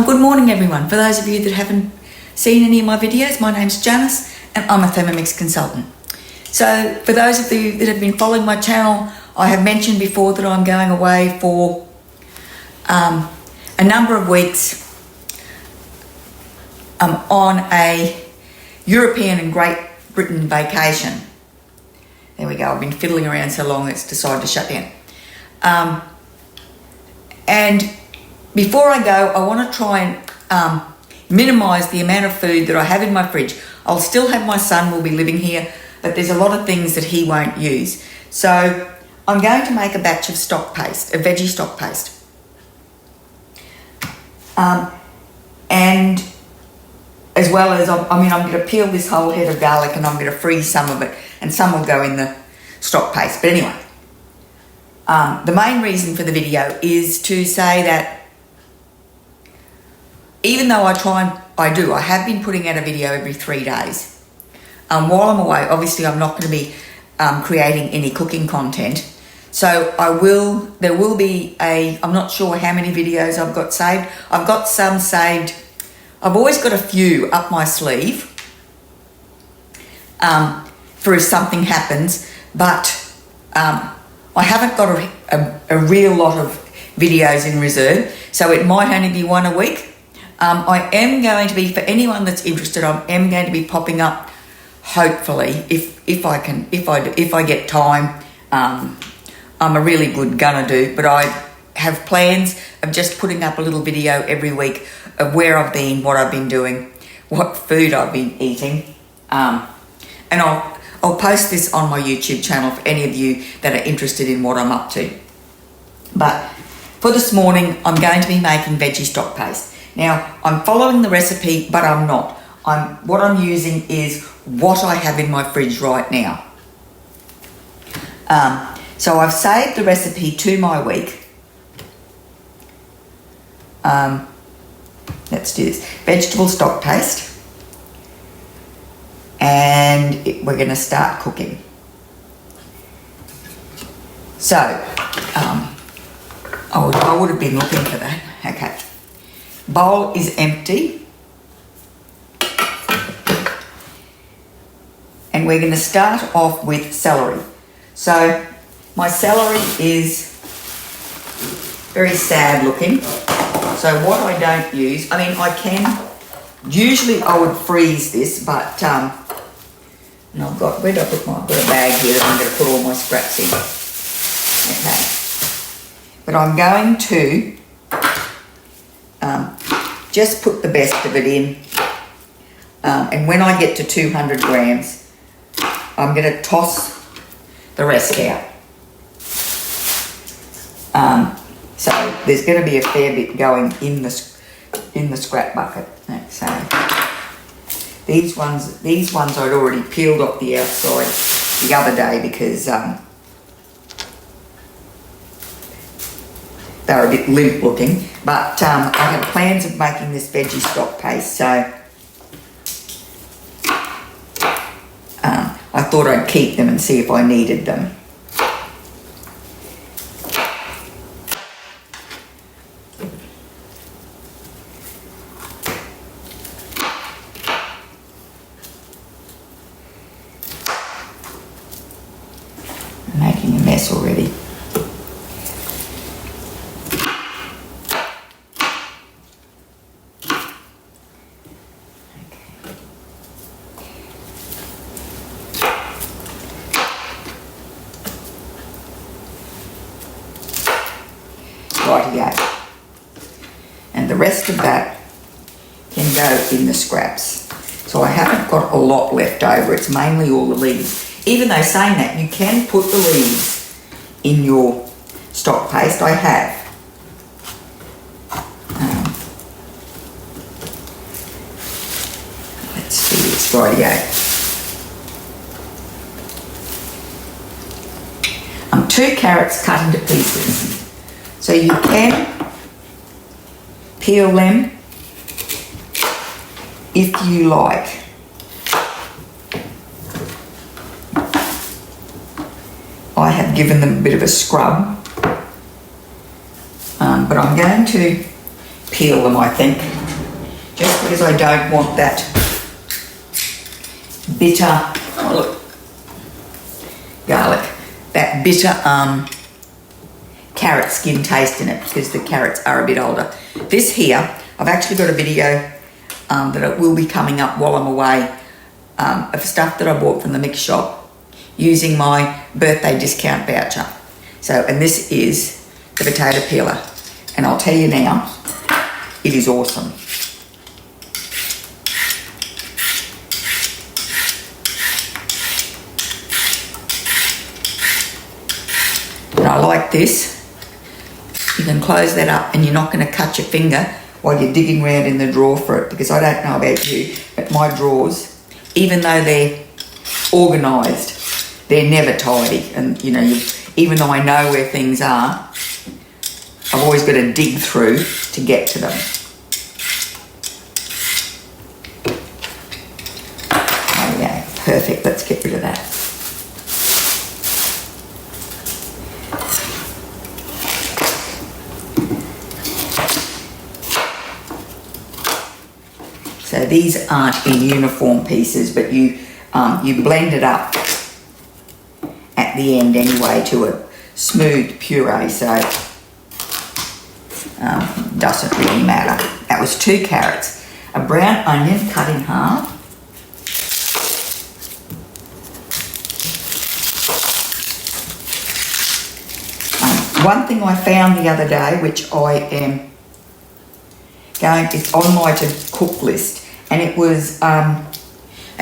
Good morning everyone. For those of you that haven't seen any of my videos, my name's Janice and I'm a Thermomix consultant. So for those of you that have been following my channel, I have mentioned before that I'm going away for a number of weeks on a European and Great Britain vacation. There we go, I've been fiddling around so long it's decided to shut down. And before I go, I want to try and minimise the amount of food that I have in my fridge. I'll still have my son will be living here, but there's a lot of things that he won't use. So I'm going to make a batch of stock paste, a veggie stock paste. And as well as, I'm going to peel this whole head of garlic and I'm going to freeze some of it and some will go in the stock paste. But anyway, the main reason for the video is to say that even though I have been putting out a video every 3 days. While I'm away, obviously I'm not going to be creating any cooking content. So there will be I'm not sure how many videos I've got saved. I've got some saved. I've always got a few up my sleeve for if something happens, but I haven't got a real lot of videos in reserve, so it might only be one a week. I am going to be, for anyone that's interested, I am going to be popping up, hopefully, if I get time. I'm a really good gunner do, but I have plans of just putting up a little video every week of where I've been, what I've been doing, what food I've been eating, and I'll post this on my YouTube channel for any of you that are interested in what I'm up to. But for this morning, I'm going to be making veggie stock paste. Now, I'm following the recipe, but I'm not. What I'm using is what I have in my fridge right now. So I've saved the recipe to my week. Let's do this. Vegetable stock paste. And we're going to start cooking. So, I would have been looking for that. Okay. Bowl is empty. And we're going to start off with celery. So my celery is very sad looking. So what I don't use, usually I would freeze this, but, and I've got a bag here that I'm going to put all my scraps in. Okay. But I'm going to just put the best of it in. And when I get to 200 grams, I'm going to toss the rest out. So there's going to be a fair bit going in the scrap bucket. So these ones I'd already peeled off the outside the other day because they're a bit limp looking. But I have plans of making this veggie stock paste, so I thought I'd keep them and see if I needed them. I'm making a mess already. Rightio. And the rest of that can go in the scraps. So I haven't got a lot left over, it's mainly all the leaves. Even though saying that, you can put the leaves in your stock paste. I have. Let's do this, rightio. 2 carrots cut into pieces. So you can peel them if you like. I have given them a bit of a scrub, but I'm going to peel them, I think. Just because I don't want that bitter, oh look, garlic, that bitter carrot skin taste in it, because the carrots are a bit older. This here, I've actually got a video that it will be coming up while I'm away of stuff that I bought from the mix shop using my birthday discount voucher. So, and this is the potato peeler. And I'll tell you now, it is awesome. And I like this. You can close that up and you're not going to cut your finger while you're digging around in the drawer for it, because I don't know about you, but my drawers, even though they're organised, they're never tidy. And you know, even though I know where things are, I've always got to dig through to get to them. Oh yeah, perfect. Let's get rid of that. So these aren't in uniform pieces, but you blend it up at the end anyway to a smooth puree, so doesn't really matter. That was 2 carrots, a brown onion cut in half, one thing I found the other day, which I am it's on my to cook list, and it was a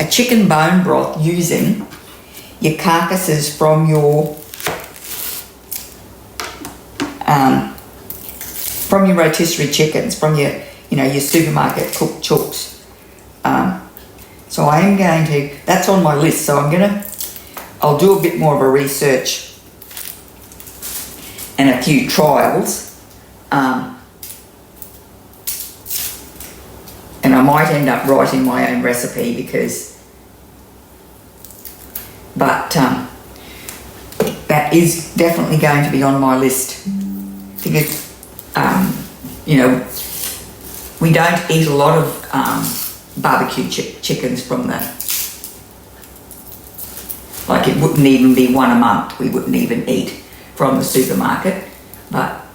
chicken bone broth using your carcasses from your rotisserie chickens, from your your supermarket cooked chooks. So I am going to, that's on my list, so I'll do a bit more of a research and a few trials, and I might end up writing my own recipe, but that is definitely going to be on my list, because we don't eat a lot of barbecue chickens from like it wouldn't even be one a month, we wouldn't even eat from the supermarket, but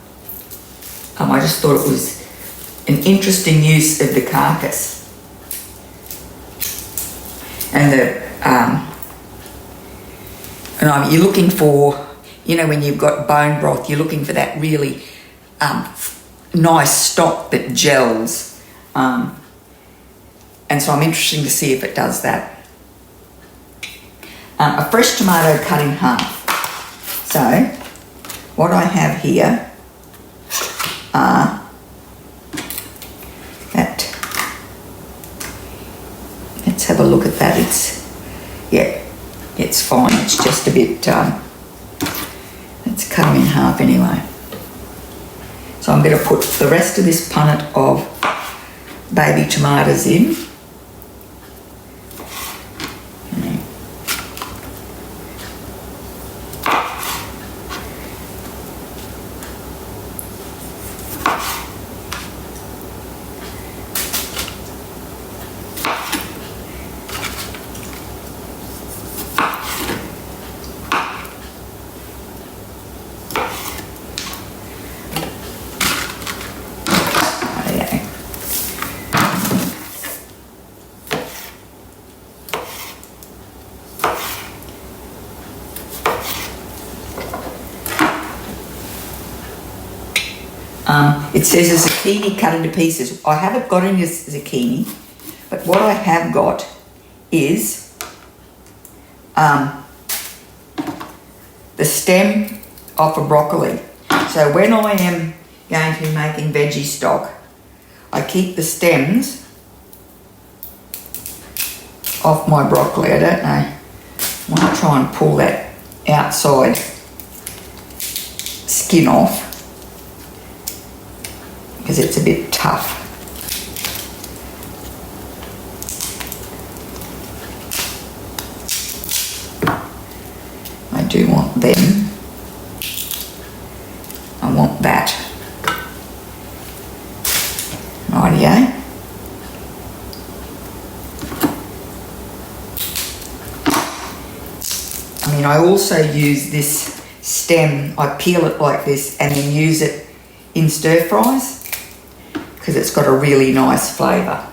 I just thought it was an interesting use of the carcass. And you're looking for, when you've got bone broth, you're looking for that really nice stock that gels. And so I'm interested to see if it does that. A fresh tomato cut in half. So what I have here are let's have a look at that. It's fine. It's just a bit, let's cut them in half anyway. So I'm going to put the rest of this punnet of baby tomatoes in. It says a zucchini cut into pieces. I haven't got any zucchini, but what I have got is the stem off a broccoli. So when I am going to be making veggie stock, I keep the stems off my broccoli. I don't know. I want to try and pull that outside skin off, because it's a bit tough. I do want them. I want that. I also use this stem, I peel it like this and then use it in stir fries because it's got a really nice flavour.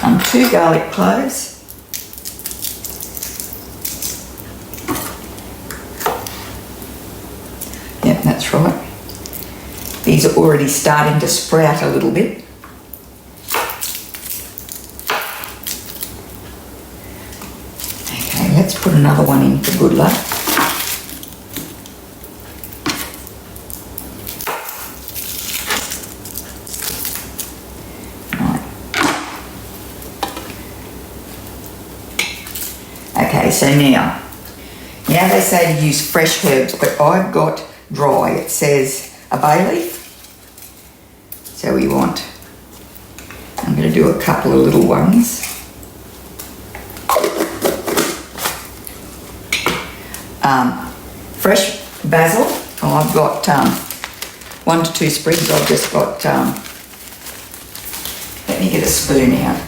And 2 garlic cloves. Yep, that's right. These are already starting to sprout a little bit. Okay, let's put another one in for good luck. Right. Okay, so now they say to use fresh herbs, but I've got dry. It says a bay leaf. So we want, I'm going to do a couple of little ones. Fresh basil. Oh, I've got 1 to 2 sprigs. I've just got, let me get a spoon out.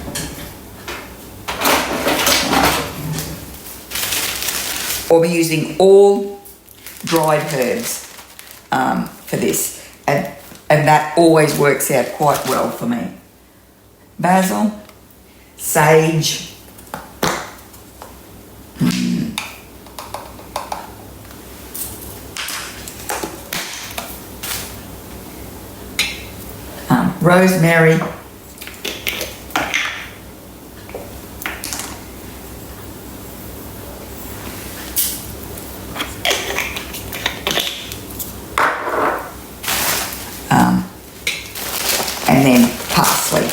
I'll be using all dried herbs for this, and that always works out quite well for me. Basil, sage, rosemary, and then parsley.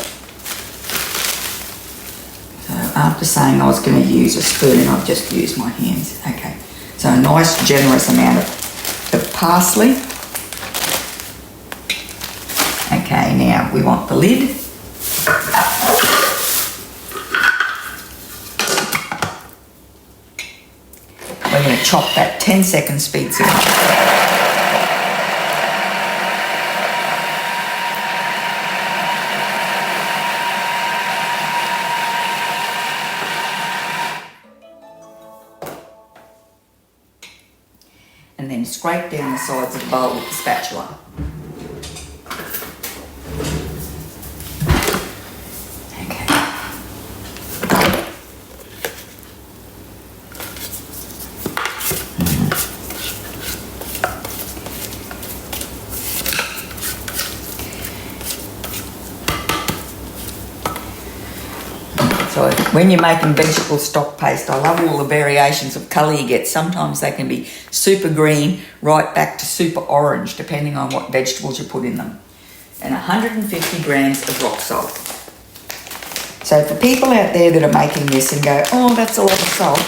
So after saying I was going to use a spoon, I've just used my hands. Okay, so a nice generous amount of parsley. Okay, now we want the lid. We're going to chop that 10-second speed signal. And then scrape down the sides of the bowl with the spatula. Okay. So when you're making vegetable stock paste, I love all the variations of colour you get. Sometimes they can be super green right back to super orange, depending on what vegetables you put in them. And 150 grams of rock salt. So for people out there that are making this and go, oh, that's a lot of salt,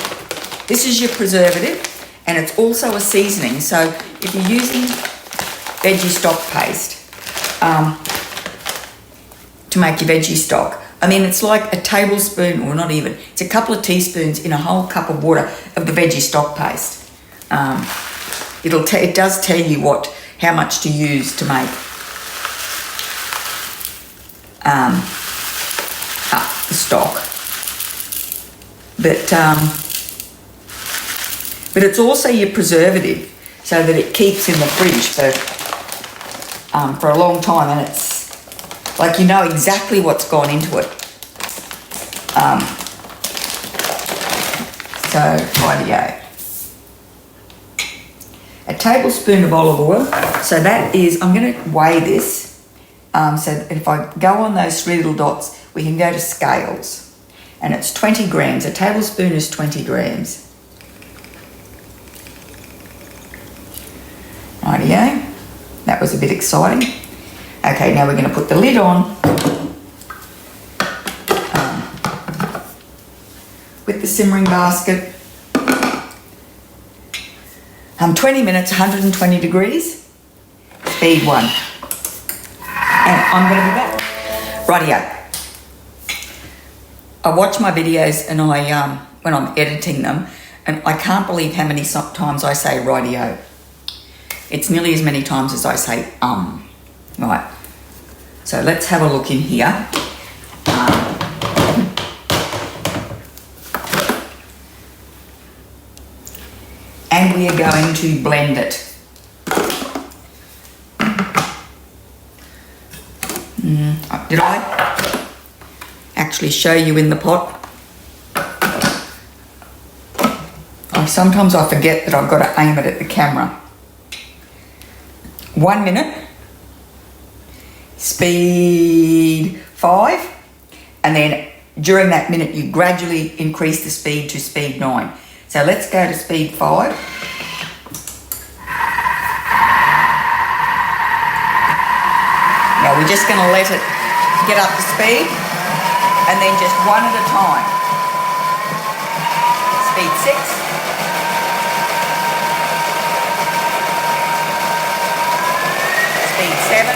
this is your preservative, and it's also a seasoning. So if you're using veggie stock paste to make your veggie stock, I mean, it's like a tablespoon, or not even, it's a couple of teaspoons in a whole cup of water of the veggie stock paste. It does tell you how much to use to make the stock. But it's also your preservative, so that it keeps in the fridge for a long time, and it's like you know exactly what's gone into it. So, rightio. A tablespoon of olive oil. So that is, I'm going to weigh this. So if I go on those 3 little dots, we can go to scales. And it's 20 grams. A tablespoon is 20 grams. Rightio. That was a bit exciting. Okay, now we're going to put the lid on with the simmering basket. 20 minutes, 120 degrees, speed 1. And I'm going to be back. Rightio. I watch my videos and when I'm editing them, and I can't believe how many times I say rightio. It's nearly as many times as I say Right. So let's have a look in here. And we are going to blend it. Did I actually show you in the pot? Sometimes I forget that I've got to aim it at the camera. 1 minute, speed 5, and then during that minute you gradually increase the speed to speed 9. So let's go to speed 5. Now we're just going to let it get up to speed, and then just one at a time. Speed 6. Speed 7.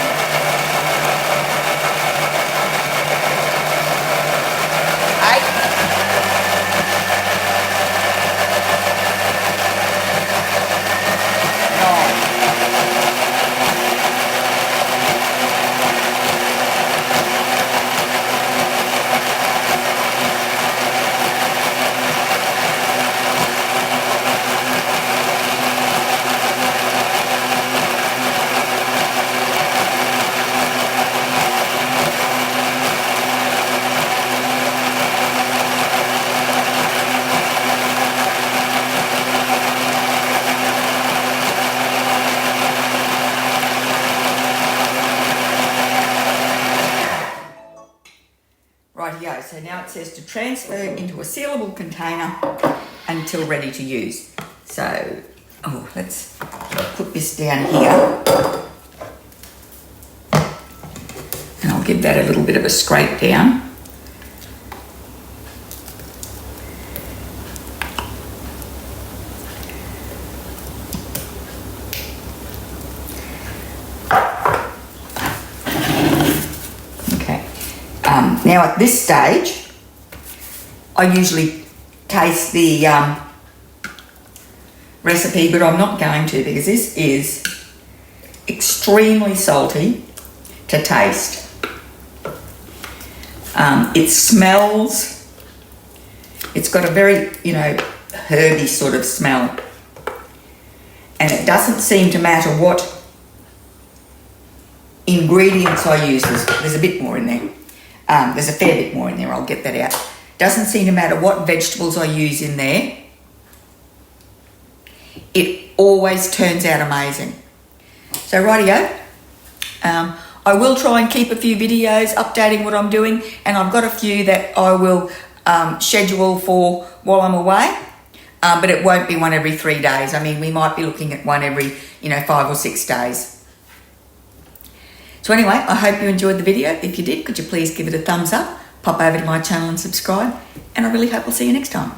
Rightio, so now it says to transfer into a sealable container until ready to use. So, let's put this down here. And I'll give that a little bit of a scrape down. Now at this stage, I usually taste the recipe, but I'm not going to because this is extremely salty to taste. It smells, it's got a very, herby sort of smell. And it doesn't seem to matter what ingredients I use. There's a bit more in there. There's a fair bit more in there, I'll get that out. Doesn't seem to matter what vegetables I use in there. It always turns out amazing. So rightio, I will try and keep a few videos updating what I'm doing, and I've got a few that I will schedule for while I'm away, but it won't be one every 3 days. I mean, we might be looking at one every, 5 or 6 days. So anyway, I hope you enjoyed the video. If you did, could you please give it a thumbs up, pop over to my channel and subscribe, and I really hope I'll see you next time.